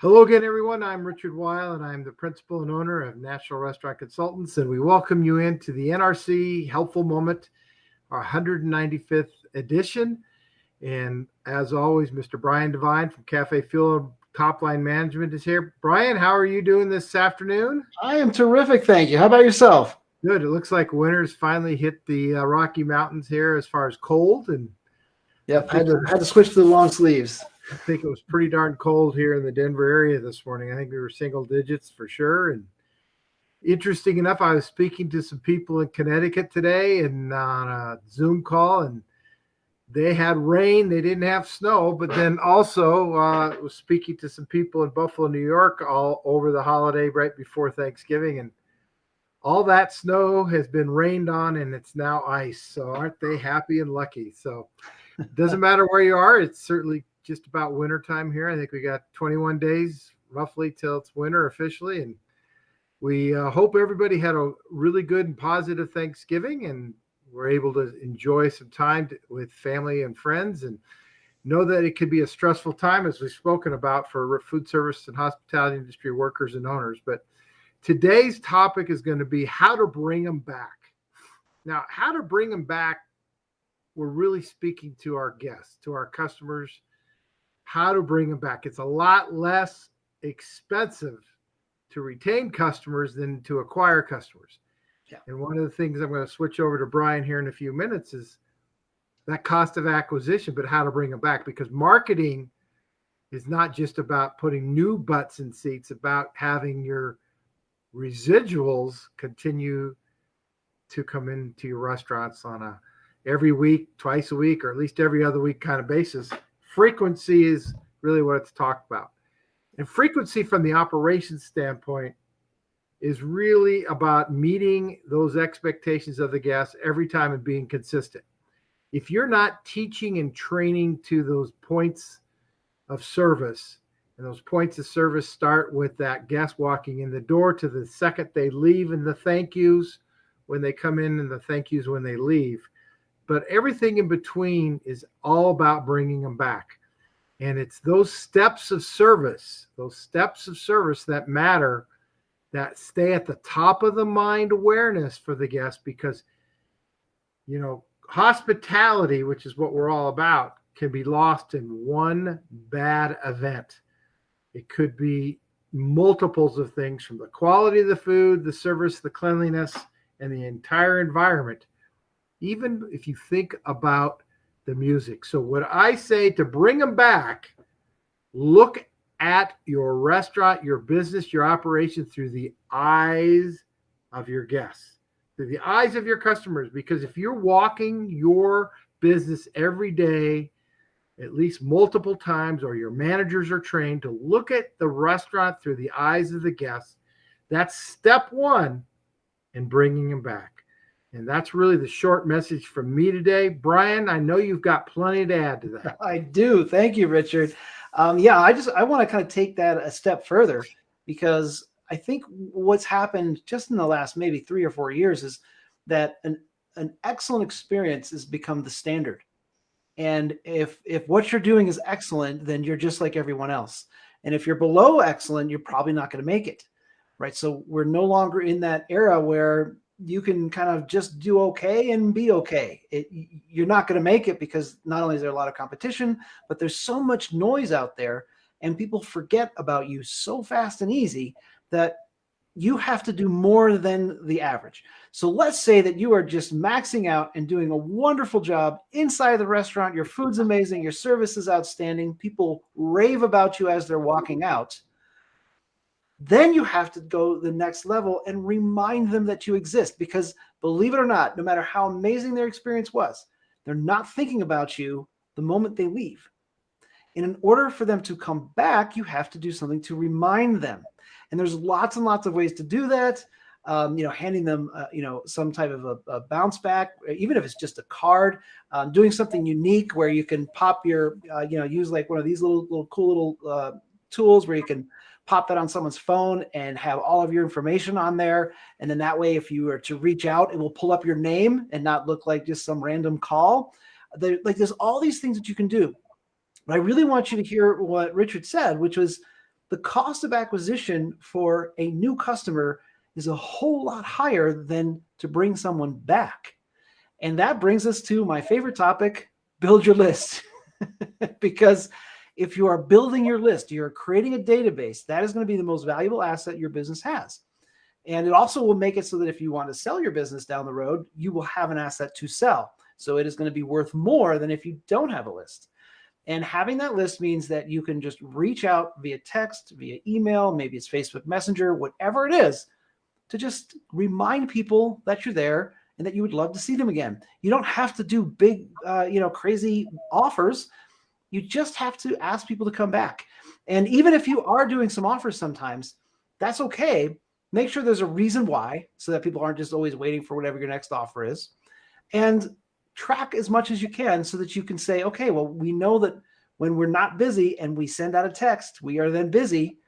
Hello again, everyone. I'm Richard Weil, and I'm the principal and owner of National Restaurant Consultants, and we welcome you into the NRC Helpful Moment, our 195th edition. And as always, Mr. Brian Devine from CafeFuel Top Line Management is here. Brian, how are you doing this afternoon? I am terrific, thank you. How about yourself? Good. It looks like winter's finally hit the Rocky Mountains here as far as cold, and Yep, had to switch to the long sleeves. I think it was pretty darn cold here in the Denver area this morning. I think we were single digits for sure. And interesting enough, I was speaking to some people in Connecticut today and on a Zoom call, and they had rain. They didn't have snow, but then also was speaking to some people in Buffalo, New York, all over the holiday right before Thanksgiving. And all that snow has been rained on, and it's now ice. So aren't they happy and lucky? So it doesn't matter where you are. It's certainly just about winter time here. I think we got 21 days roughly till it's winter officially. And we hope everybody had a really good and positive Thanksgiving and were able to enjoy some time with family and friends, and know that it could be a stressful time, as we've spoken about, for food service and hospitality industry workers and owners. But today's topic is going to be how to bring them back. Now, how to bring them back, we're really speaking to our guests, to our customers, how to bring them back. It's a lot less expensive to retain customers than to acquire customers. Yeah. And one of the things I'm going to switch over to Brian here in a few minutes is that cost of acquisition, but how to bring them back, because marketing is not just about putting new butts in seats, about having your residuals continue to come into your restaurants on a every week, twice a week, or at least every other week kind of basis. Frequency is really what it's talked about. And frequency from the operations standpoint is really about meeting those expectations of the guests every time and being consistent. If you're not teaching and training to those points of service, and those points of service start with that guest walking in the door to the second they leave, and the thank yous when they come in and the thank yous when they leave. But everything in between is all about bringing them back. And it's those steps of service that matter, that stay at the top of the mind awareness for the guest, because, hospitality, which is what we're all about, can be lost in one bad event. It could be multiples of things, from the quality of the food, the service, the cleanliness, and the entire environment, even if you think about the music. So what I say to bring them back, look at your restaurant, your business, your operation through the eyes of your guests, through the eyes of your customers. Because if you're walking your business every day, at least multiple times, or your managers are trained to look at the restaurant through the eyes of the guests, that's step one in bringing them back. And that's really the short message from me today. Brian, I know you've got plenty to add to that. I do. Thank you, Richard. I want to kind of take that a step further, because I think what's happened just in the last maybe 3 or 4 years is that an excellent experience has become the standard. And if what you're doing is excellent, then you're just like everyone else. And if you're below excellent, you're probably not going to make it, right? So we're no longer in that era where you can kind of just do okay and be okay. You're not going to make it, because not only is there a lot of competition, but there's so much noise out there, and people forget about you so fast and easy that you have to do more than the average. So let's say that you are just maxing out and doing a wonderful job inside the restaurant. Your food's amazing. Your service is outstanding. People rave about you as they're walking out. Then you have to go the next level and remind them that you exist, because believe it or not, no matter how amazing their experience was, they're not thinking about you the moment they leave. And in order for them to come back, you have to do something to remind them. And there's lots and lots of ways to do that. Handing them, some type of a bounce back, even if it's just a card, doing something unique where you can pop your, use like one of these little cool little tools where you can pop that on someone's phone and have all of your information on there. And then that way, if you were to reach out, it will pull up your name and not look like just some random call. There's all these things that you can do. But I really want you to hear what Richard said, which was the cost of acquisition for a new customer is a whole lot higher than to bring someone back. And that brings us to my favorite topic, build your list. Because if you are building your list, you're creating a database, that is going to be the most valuable asset your business has. And it also will make it so that if you want to sell your business down the road, you will have an asset to sell. So it is going to be worth more than if you don't have a list. And having that list means that you can just reach out via text, via email, maybe it's Facebook Messenger, whatever it is, to just remind people that you're there and that you would love to see them again. You don't have to do big, crazy offers. You just have to ask people to come back. And even if you are doing some offers sometimes, that's okay. Make sure there's a reason why, so that people aren't just always waiting for whatever your next offer is. And track as much as you can so that you can say, okay, well, we know that when we're not busy and we send out a text, we are then busy.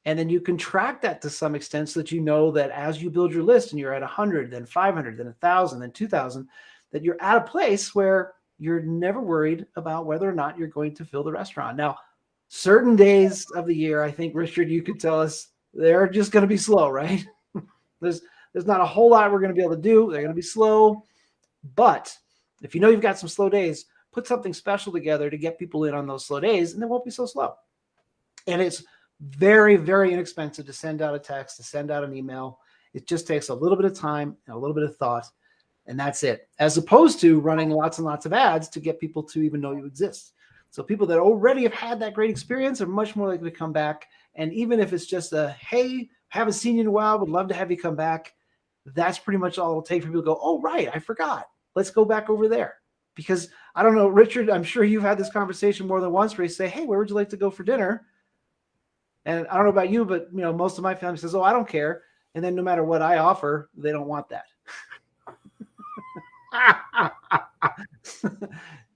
And then you can track that to some extent so that you know that as you build your list and you're at 100, then 500, then 1,000, then 2,000, that you're at a place where you're never worried about whether or not you're going to fill the restaurant. Now, certain days of the year, I think, Richard, you could tell us they're just going to be slow, right? There's not a whole lot we're going to be able to do. They're going to be slow. But if you know you've got some slow days, put something special together to get people in on those slow days, and they won't be so slow. And it's very, very inexpensive to send out a text, to send out an email. It just takes a little bit of time and a little bit of thought, and that's it. As opposed to running lots and lots of ads to get people to even know you exist. So people that already have had that great experience are much more likely to come back. And even if it's just a, hey, haven't seen you in a while, would love to have you come back, that's pretty much all it'll take for people to go, oh, right, I forgot. Let's go back over there. Because I don't know, Richard, I'm sure you've had this conversation more than once where you say, hey, where would you like to go for dinner? And I don't know about you, but most of my family says, oh, I don't care. And then no matter what I offer, they don't want that.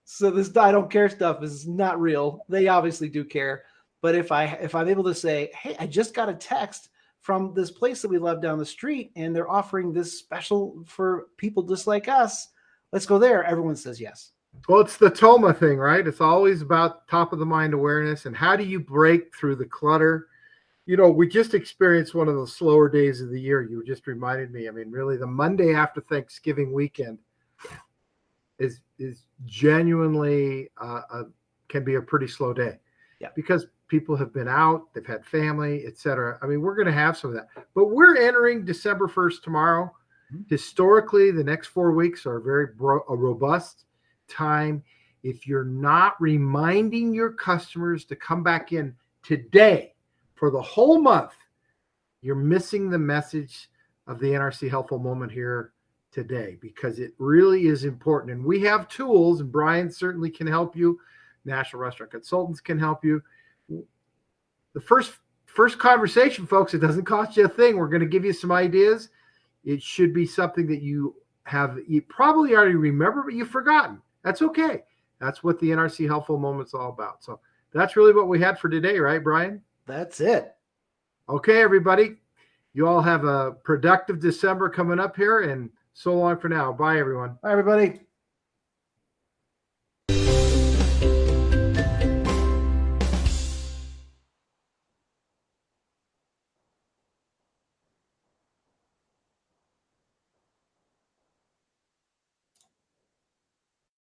So this I don't care stuff is not real. They obviously do care. But if I'm able to say, hey, I just got a text from this place that we love down the street, and they're offering this special for people just like us, let's go there. Everyone says yes. Well, it's the TOMA thing, right? It's always about top of the mind awareness and how do you break through the clutter? We just experienced one of the slower days of the year. You just reminded me. I mean, really, the Monday after Thanksgiving weekend is genuinely can be a pretty slow day. Yeah. Because people have been out, they've had family, etc. I mean, we're going to have some of that. But we're entering December 1st tomorrow. Mm-hmm. Historically, the next 4 weeks are a robust time. If you're not reminding your customers to come back in today for the whole month, you're missing the message of the NRC Helpful Moment here today, because it really is important. And we have tools, and Brian certainly can help you. National Restaurant Consultants can help you. The first conversation, folks, it doesn't cost you a thing. We're going to give you some ideas. It should be something that you probably already remember, but you've forgotten. That's okay. That's what the NRC Helpful Moment's all about. So that's really what we had for today, right, Brian? That's it. Okay, everybody. You all have a productive December coming up here, and so long for now. Bye, everyone. Bye, everybody.